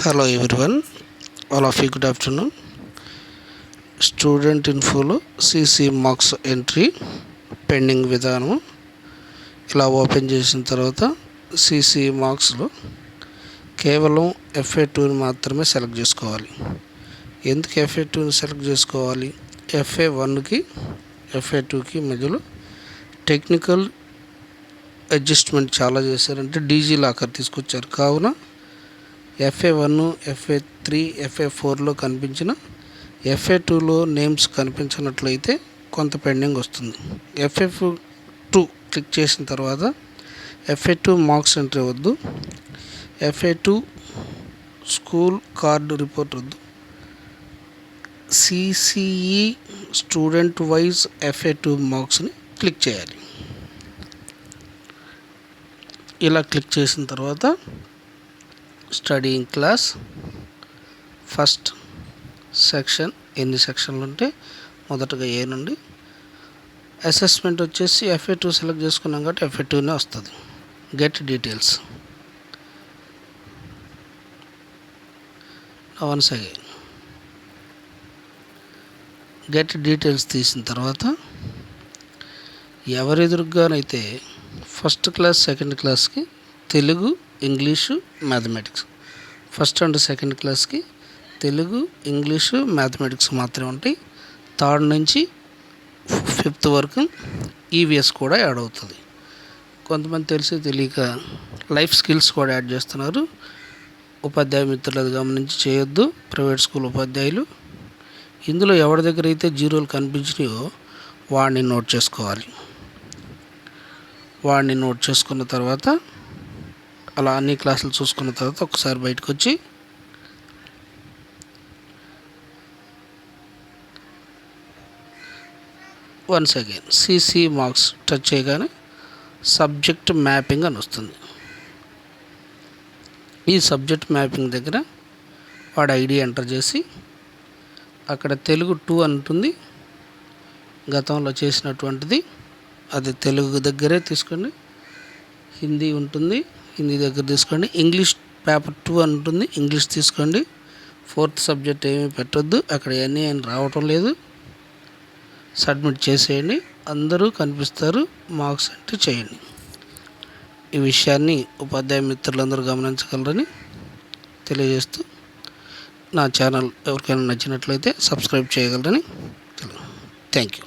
Hello everyone, all of you good afternoon. Student ఇన్ఫోలో CC marks entry pending విధానం ఇలా open చేసిన తర్వాత సిసి మార్క్స్లో కేవలం FA2ని మాత్రమే సెలెక్ట్ చేసుకోవాలి. ఎందుకు FA2ని సెలెక్ట్ చేసుకోవాలి? FA1కి FA2కి మధ్యలో టెక్నికల్ అడ్జస్ట్మెంట్ చాలా చేశారంటే డీజీ లాకర్ తీసుకొచ్చారు. కావున FA1, FA3, FA4లో కనిపించిన FA2లో నేమ్స్ కనిపించినట్లయితే కొంత పెండింగ్ వస్తుంది. FA2 క్లిక్ చేసిన తర్వాత FA2 మార్క్స్ ఎంట్రీ వద్దు, FA2 స్కూల్ కార్డు రిపోర్ట్ వద్దు, CCE స్టూడెంట్ వైజ్ FA2 మార్క్స్ని క్లిక్ చేయాలి. ఇలా క్లిక్ చేసిన తర్వాత స్టడీయింగ్ క్లాస్ ఫస్ట్ సెక్షన్ ఎన్ని సెక్షన్లు ఉంటే మొదటగా ఏ నుండి అసెస్మెంట్ వచ్చేసి FA2 సెలెక్ట్ చేసుకున్నాం కాబట్టి FA2నే వస్తుంది. Get details once again get details తీసిన తర్వాత ఎవరెదురుగానైతే ఫస్ట్ క్లాస్ సెకండ్ క్లాస్కి Telugu, English, mathematics, first and second క్లాస్కి తెలుగు, ఇంగ్లీషు, మ్యాథమెటిక్స్ మాత్రమే ఉంటాయి. థర్డ్ నుంచి ఫిఫ్త్ వరకు EVS కూడా యాడ్ అవుతుంది. కొంతమంది తెలిసి తెలియక లైఫ్ స్కిల్స్ కూడా యాడ్ చేస్తున్నారు. ఉపాధ్యాయ మిత్రులు అది గమనించి చేయొద్దు. ప్రైవేట్ స్కూల్ ఉపాధ్యాయులు ఇందులో ఎవరి దగ్గర అయితే జీరోలు కనిపించినాయో వాడిని నోట్ చేసుకోవాలి. వాడిని నోట్ చేసుకున్న తర్వాత అలా అన్ని క్లాసులు చూసుకున్న తర్వాత ఒకసారి బయటకు వచ్చి once again CC marks touch చేయగానే సబ్జెక్ట్ మ్యాపింగ్ అని వస్తుంది. ఈ సబ్జెక్ట్ మ్యాపింగ్ దగ్గర వాడు ID ఎంటర్ చేసి అక్కడ తెలుగు 2 అంటుంది, గతంలో చేసినటువంటిది అది తెలుగు దగ్గరే తీసుకోండి. హిందీ ఉంటుంది, హిందీ దగ్గర తీసుకోండి. ఇంగ్లీష్ పేపర్ 2 అంటుంది, ఇంగ్లీష్ తీసుకోండి. ఫోర్త్ సబ్జెక్ట్ ఏమీ పెట్టొద్దు, అక్కడ అన్నీ రావటం లేదు. సబ్మిట్ చేసేయండి. అందరూ కనిపిస్తారు. మార్క్స్ ఎంట్రీ చేయండి. ఈ విషయాన్ని ఉపాధ్యాయ మిత్రులందరూ గమనించగలరని తెలియజేస్తూ నా ఛానల్ ఎవరికైనా నచ్చినట్లయితే సబ్స్క్రైబ్ చేయగలరని థ్యాంక్ యూ.